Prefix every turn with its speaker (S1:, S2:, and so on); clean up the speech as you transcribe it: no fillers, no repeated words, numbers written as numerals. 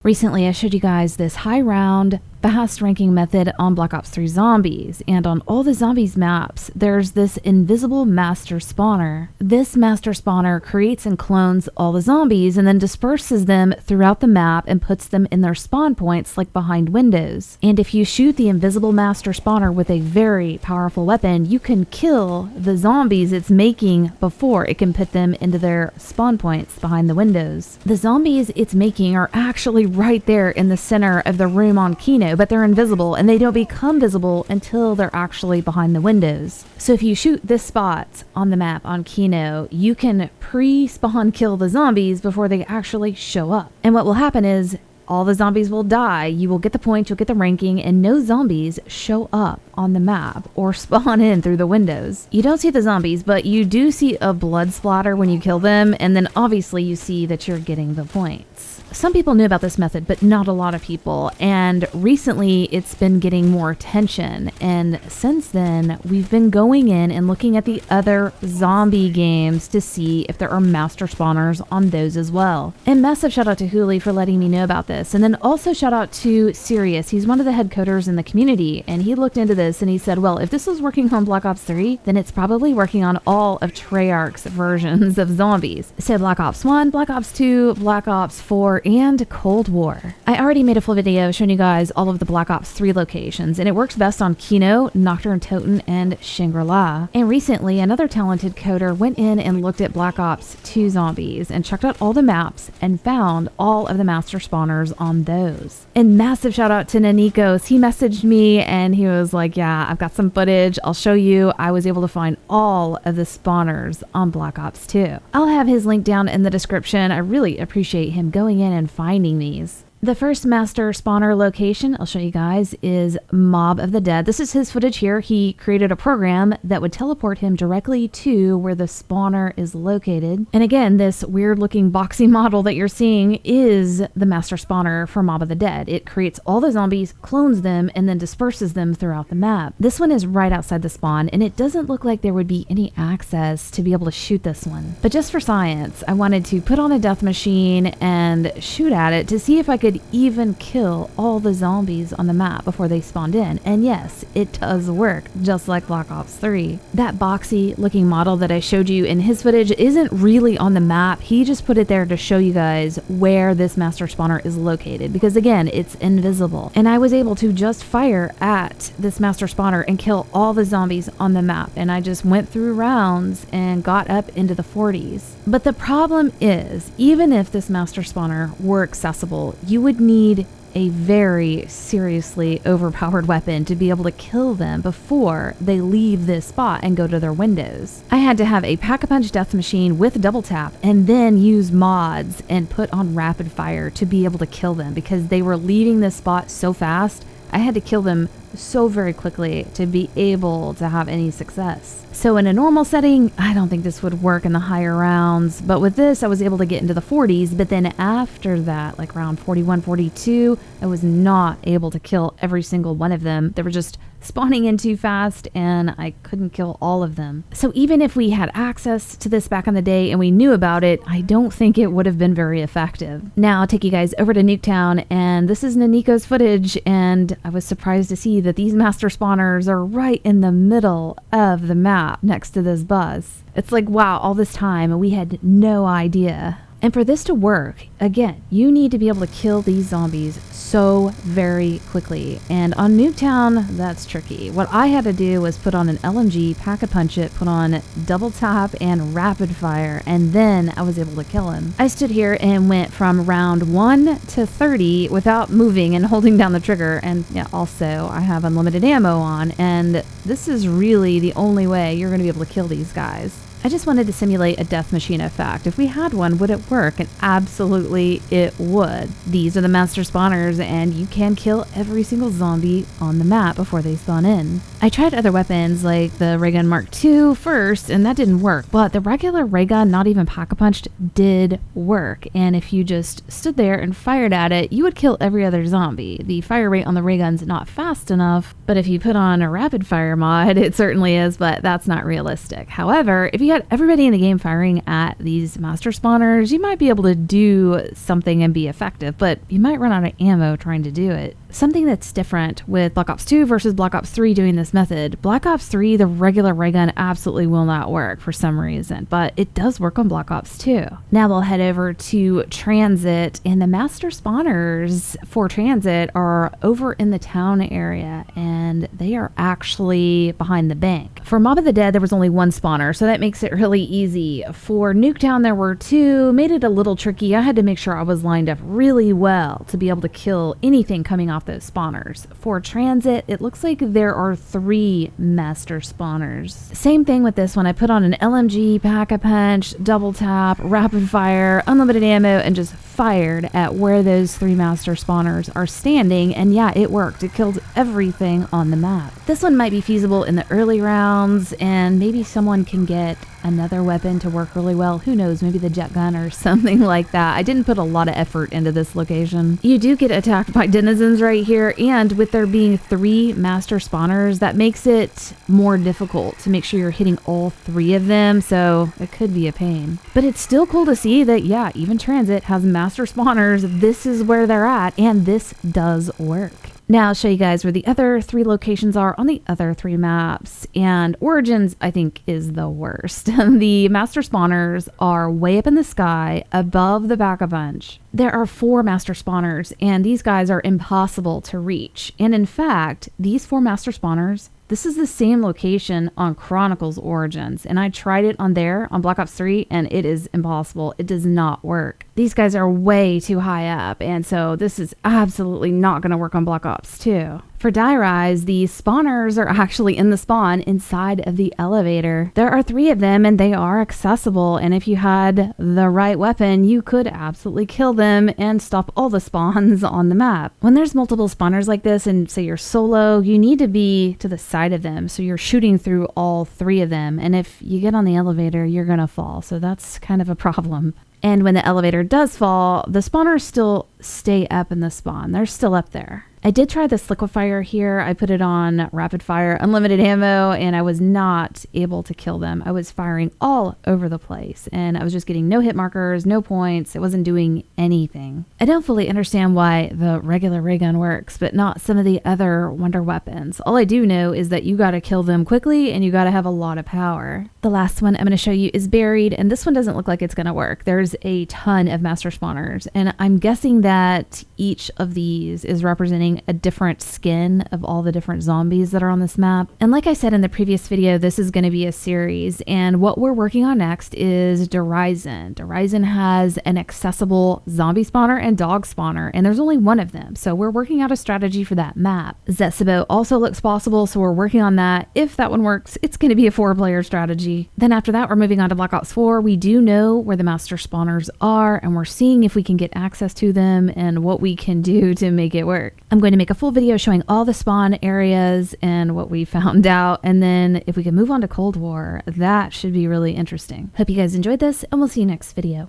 S1: Recently, I showed you guys this high round, fast ranking method on Black Ops 3 zombies, and on all the zombies maps, there's this invisible master spawner. This master spawner creates and clones all the zombies and then disperses them throughout the map and puts them in their spawn points like behind windows. And if you shoot the invisible master spawner with a very powerful weapon, you can kill the zombies it's making before it can put them into their spawn points behind the windows. The zombies it's making are actually right there in the center of the room on Kino, but they're invisible and they don't become visible until they're actually behind the windows. So if you shoot this spot on the map on Kino, you can pre-spawn kill the zombies before they actually show up. And what will happen is all the zombies will die, you will get the points, you'll get the ranking, and no zombies show up on the map or spawn in through the windows. You don't see the zombies, but you do see a blood splatter when you kill them, and then obviously you see that you're getting the points. Some people knew about this method, but not a lot of people, and recently it's been getting more attention, and since then we've been going in and looking at the other zombie games to see if there are master spawners on those as well. And massive shout out to Hooli for letting me know about this, and then also shout out to Sirius. He's one of the head coders in the community, and he looked into this and he said, well, if this was working on Black Ops 3, then it's probably working on all of Treyarch's versions of zombies. So Black Ops 1, Black Ops 2, Black Ops 4, and Cold War. I already made a full video showing you guys all of the Black Ops 3 locations, and it works best on Kino, Nocturne Toten, and Shangri-La. And recently, another talented coder went in and looked at Black Ops 2 zombies and checked out all the maps and found all of the master spawners on those. And massive shout out to Nanikos. He messaged me and he was like, yeah, I've got some footage, I'll show you. I was able to find all of the spawners on Black Ops 2. I'll have his link down in the description. I really appreciate him going in and finding these. The first master spawner location I'll show you guys is Mob of the Dead. This is his footage here. He created a program that would teleport him directly to where the spawner is located. And again, this weird looking boxy model that you're seeing is the master spawner for Mob of the Dead. It creates all the zombies, clones them, and then disperses them throughout the map. This one is right outside the spawn, and it doesn't look like there would be any access to be able to shoot this one. But just for science, I wanted to put on a death machine and shoot at it to see if I could even kill all the zombies on the map before they spawned in. And yes, it does work, just like Black Ops 3. That boxy looking model that I showed you in his footage isn't really on the map. He just put it there to show you guys where this master spawner is located, because again, it's invisible. And I was able to just fire at this master spawner and kill all the zombies on the map. And I just went through rounds and got up into the 40s. But the problem is, even if this master spawner were accessible, you would need a very seriously overpowered weapon to be able to kill them before they leave this spot and go to their windows. I had to have a pack-a-punch death machine with double tap and then use mods and put on rapid fire to be able to kill them, because they were leaving this spot so fast. I had to kill them so very quickly to be able to have any success. So in a normal setting, I don't think this would work in the higher rounds, but with this I was able to get into the 40s, but then after that, like round 41, 42, I was not able to kill every single one of them. They were just spawning in too fast and I couldn't kill all of them. So even if we had access to this back in the day and we knew about it, I don't think it would have been very effective. Now I'll take you guys over to Nuketown, and this is Naniko's footage, and I was surprised to see that these master spawners are right in the middle of the map next to this bus. It's like, wow, all this time and we had no idea. And for this to work, again, you need to be able to kill these zombies so very quickly. And on Nuketown, that's tricky. What I had to do was put on an LMG, pack-a-punch it, put on double tap and rapid fire, and then I was able to kill him. I stood here and went from round 1 to 30 without moving and holding down the trigger. And yeah, also I have unlimited ammo on, and this is really the only way you're going to be able to kill these guys. I just wanted to simulate a death machine effect. If we had one, would it work? And absolutely it would. These are the master spawners, and you can kill every single zombie on the map before they spawn in. I tried other weapons like the ray gun Mark II first, and that didn't work, but the regular ray gun, not even pack-a-punched, did work. And if you just stood there and fired at it, you would kill every other zombie. The fire rate on the ray gun's not fast enough, but if you put on a rapid fire mod, it certainly is, but that's not realistic. However, if you you got everybody in the game firing at these master spawners, you might be able to do something and be effective, but you might run out of ammo trying to do it. Something that's different with Black Ops 2 versus Black Ops 3 doing this method. Black Ops 3, the regular ray gun absolutely will not work for some reason, but it does work on Black Ops 2. Now we'll head over to Transit, and the master spawners for Transit are over in the town area, and they are actually behind the bank. For Mob of the Dead, there was only one spawner, so that makes it really easy. For Nuketown, there were two, made it a little tricky. I had to make sure I was lined up really well to be able to kill anything coming off those spawners. For Transit, it looks like there are 3 master spawners. Same thing with this one. I put on an LMG, Pack-a-Punch, double tap, rapid fire, unlimited ammo, and just fired at where those 3 master spawners are standing, and yeah, it worked. It killed everything on the map. This one might be feasible in the early rounds, and maybe someone can get another weapon to work really well. Who knows, maybe the jet gun or something like that. I didn't put a lot of effort into this location. You do get attacked by denizens right here, and with there being 3 master spawners, that makes it more difficult to make sure you're hitting all 3 of them, so it could be a pain. But it's still cool to see that, yeah, even Transit has master spawners. This is where they're at, and this does work. Now I'll show you guys where the other 3 locations are on the other 3 maps, and Origins I think is the worst. The master spawners are way up in the sky above the Pack-a-Punch. There are 4 master spawners, and these guys are impossible to reach. And in fact, these 4 master spawners, this is the same location on Chronicles Origins, and I tried it on there on Black Ops 3, and it is impossible. It does not work. These guys are way too high up, and so this is absolutely not going to work on Black Ops 2. For Die Rise, the spawners are actually in the spawn inside of the elevator. There are 3 of them, and they are accessible, and if you had the right weapon, you could absolutely kill them and stop all the spawns on the map. When there's multiple spawners like this, and say you're solo, you need to be to the side of them, so you're shooting through all 3 of them, and if you get on the elevator, you're gonna fall, so that's kind of a problem. And when the elevator does fall, the spawners still stay up in the spawn. They're still up there. I did try this liquefier here. I put it on rapid fire, unlimited ammo, and I was not able to kill them. I was firing all over the place, and I was just getting no hit markers, no points. It wasn't doing anything. I don't fully understand why the regular ray gun works, but not some of the other wonder weapons. All I do know is that you gotta kill them quickly, and you gotta have a lot of power. The last one I'm gonna show you is Buried, and this one doesn't look like it's gonna work. There's a ton of master spawners, and I'm guessing that each of these is representing a different skin of all the different zombies that are on this map. And like I said in the previous video, this is going to be a series, and what we're working on next is Derizen. Derizen has an accessible zombie spawner and dog spawner, and there's only one of them, so we're working out a strategy for that map. Zetsubou also looks possible, so we're working on that. If that one works, it's going to be a 4-player strategy. Then after that, we're moving on to Black Ops 4. We do know where the master spawners are, and we're seeing if we can get access to them and what we can do to make it work. I'm going to make a full video showing all the spawn areas and what we found out, and then if we can move on to Cold War, that should be really interesting. Hope you guys enjoyed this, and we'll see you next video.